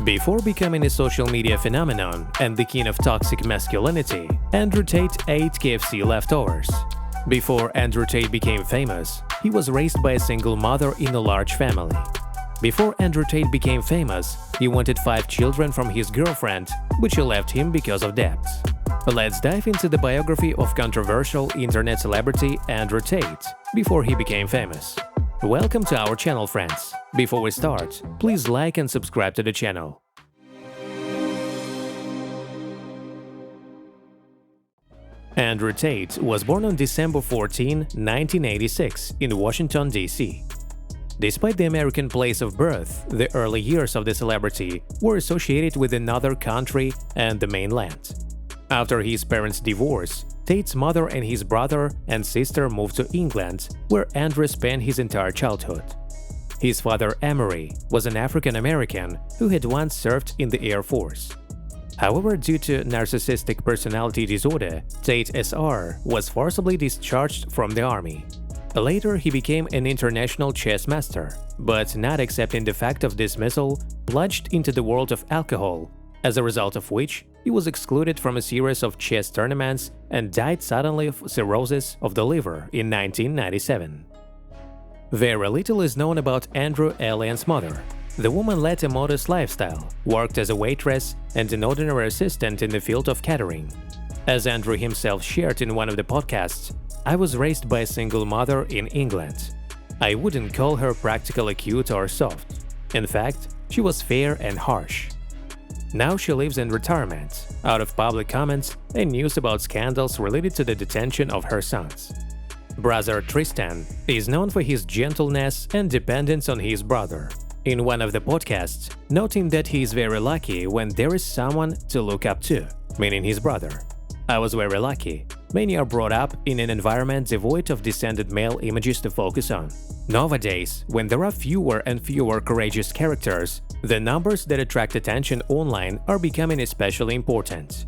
Before becoming a social media phenomenon and the king of toxic masculinity, Andrew Tate ate KFC leftovers. Before Andrew Tate became famous, he was raised by a single mother in a large family. Before Andrew Tate became famous, he wanted 5 children from his girlfriend, but she left him because of debts. Let's dive into the biography of controversial internet celebrity Andrew Tate before he became famous. Welcome to our channel, friends. Before we start, please like and subscribe to the channel. Andrew Tate was born on December 14, 1986, in Washington, D.C. Despite the American place of birth, the early years of the celebrity were associated with another country and the mainland. After his parents' divorce, Tate's mother and his brother and sister moved to England, where Andrew spent his entire childhood. His father, Emery, was an African-American who had once served in the Air Force. However, due to narcissistic personality disorder, Tate Sr. was forcibly discharged from the army. Later, he became an international chess master, but not accepting the fact of dismissal, plunged into the world of alcohol, as a result of which he was excluded from a series of chess tournaments and died suddenly of cirrhosis of the liver in 1997. Very little is known about Andrew Alien's mother. The woman led a modest lifestyle, worked as a waitress and an ordinary assistant in the field of catering. As Andrew himself shared in one of the podcasts, "I was raised by a single mother in England. I wouldn't call her practically cute or soft. In fact, she was fair and harsh. Now she lives in retirement, out of public comments and news about scandals related to the detention of her sons." Brother Tristan is known for his gentleness and dependence on his brother. In one of the podcasts, noting that he is very lucky when there is someone to look up to, meaning his brother. "I was very lucky. Many are brought up in an environment devoid of descended male images to focus on. Nowadays, when there are fewer and fewer courageous characters, the numbers that attract attention online are becoming especially important."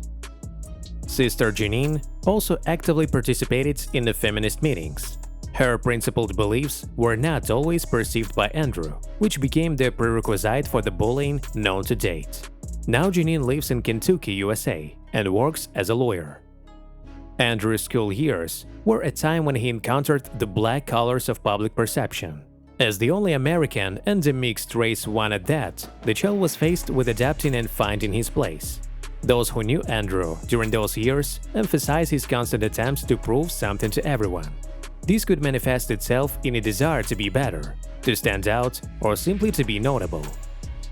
Sister Janine also actively participated in the feminist meetings. Her principled beliefs were not always perceived by Andrew, which became the prerequisite for the bullying known to date. Now Janine lives in Kentucky, USA, and works as a lawyer. Andrew's school years were a time when he encountered the black colors of public perception. As the only American and a mixed-race one at that, the child was faced with adapting and finding his place. Those who knew Andrew during those years emphasized his constant attempts to prove something to everyone. This could manifest itself in a desire to be better, to stand out, or simply to be notable.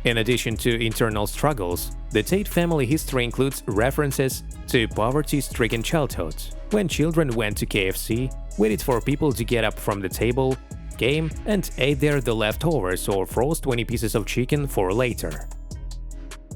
In addition to internal struggles, the Tate family history includes references to poverty-stricken childhood, when children went to KFC, waited for people to get up from the table, came and ate there the leftovers or froze 20 pieces of chicken for later.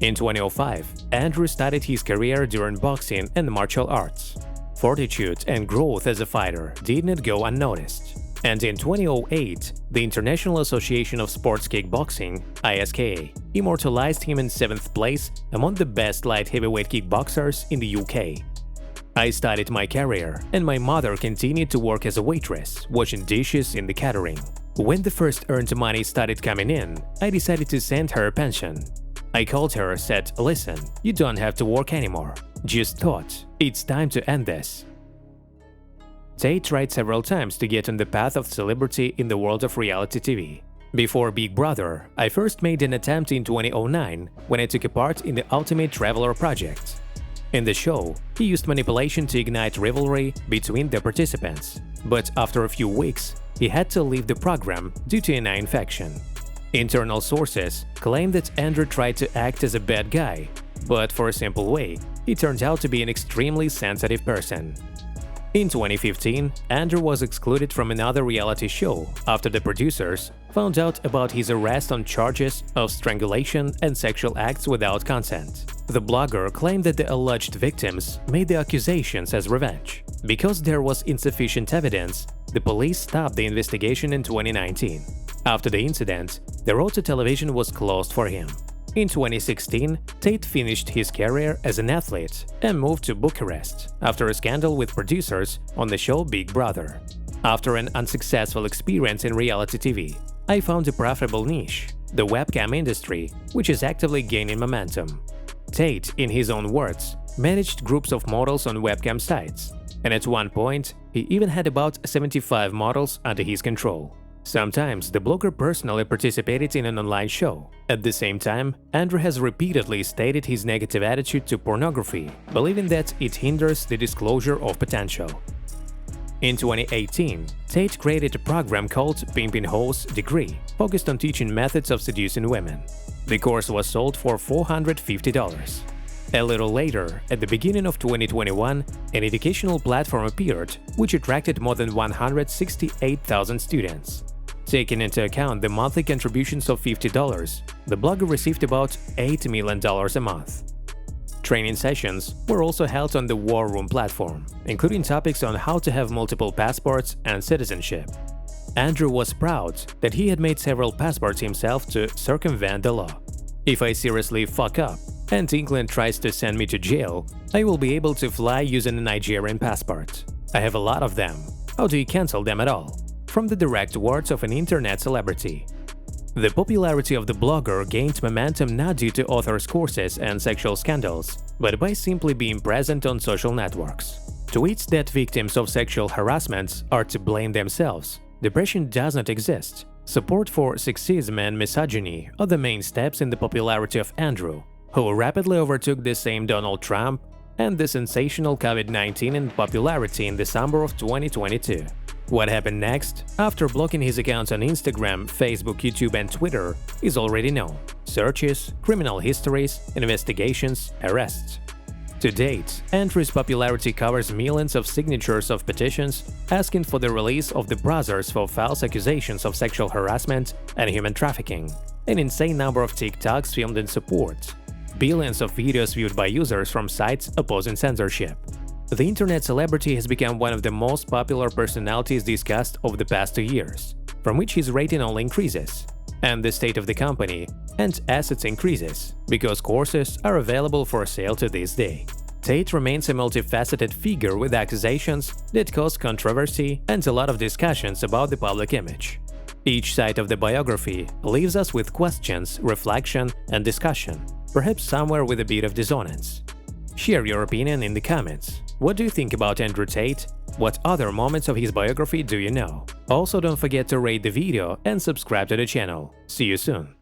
In 2005, Andrew started his career during boxing and martial arts. Fortitude and growth as a fighter did not go unnoticed. And in 2008, the International Association of Sports Kickboxing (ISKA) immortalized him in 7th place among the best light heavyweight kickboxers in the UK. "I started my career, and my mother continued to work as a waitress, washing dishes in the catering. When the first earned money started coming in, I decided to send her a pension. I called her, said, 'Listen, you don't have to work anymore. Just thought, it's time to end this.'" Tate tried several times to get on the path of celebrity in the world of reality TV. "Before Big Brother, I first made an attempt in 2009 when I took a part in the Ultimate Traveler project. In the show, he used manipulation to ignite rivalry between the participants, but after a few weeks, he had to leave the program due to an eye infection." Internal sources claim that Andrew tried to act as a bad guy, but for a simple way, he turned out to be an extremely sensitive person. In 2015, Andrew was excluded from another reality show after the producers found out about his arrest on charges of strangulation and sexual acts without consent. The blogger claimed that the alleged victims made the accusations as revenge. Because there was insufficient evidence, the police stopped the investigation in 2019. After the incident, the road to television was closed for him. In 2016, Tate finished his career as an athlete and moved to Bucharest after a scandal with producers on the show Big Brother. "After an unsuccessful experience in reality TV, I found a profitable niche. the webcam industry, which is actively gaining momentum. Tate, in his own words, managed groups of models on webcam sites, and at one point, he even had about 75 models under his control. Sometimes the blogger personally participated in an online show. At the same time, Andrew has repeatedly stated his negative attitude to pornography, believing that it hinders the disclosure of potential. In 2018, Tate created a program called Pimpin' Hoes Degree, focused on teaching methods of seducing women. The course was sold for $450. A little later, at the beginning of 2021, an educational platform appeared, which attracted more than 168,000 students. Taking into account the monthly contributions of $50, the blogger received about $8 million a month. Training sessions were also held on the War Room platform, including topics on how to have multiple passports and citizenship. Andrew was proud that he had made several passports himself to circumvent the law. "If I seriously fuck up and England tries to send me to jail, I will be able to fly using a Nigerian passport. I have a lot of them. How do you cancel them at all?" From the direct words of an internet celebrity. The popularity of the blogger gained momentum not due to author's courses and sexual scandals, but by simply being present on social networks. Tweets that victims of sexual harassment are to blame themselves. Depression does not exist. Support for sexism and misogyny are the main steps in the popularity of Andrew, who rapidly overtook the same Donald Trump and the sensational COVID-19 in popularity in the summer of 2022. What happened next, after blocking his accounts on Instagram, Facebook, YouTube and Twitter, is already known: searches, criminal histories, investigations, arrests. To date, Andrew's popularity covers millions of signatures of petitions asking for the release of the brothers for false accusations of sexual harassment and human trafficking, an insane number of TikToks filmed in support, billions of videos viewed by users from sites opposing censorship. The internet celebrity has become one of the most popular personalities discussed over the past 2 years, from which his rating only increases, and the state of the company and assets increases, because courses are available for sale to this day. Tate remains a multifaceted figure with accusations that cause controversy and a lot of discussions about the public image. Each side of the biography leaves us with questions, reflection, and discussion, perhaps somewhere with a bit of dissonance. Share your opinion in the comments. What do you think about Andrew Tate? What other moments of his biography do you know? Also, don't forget to rate the video and subscribe to the channel. See you soon!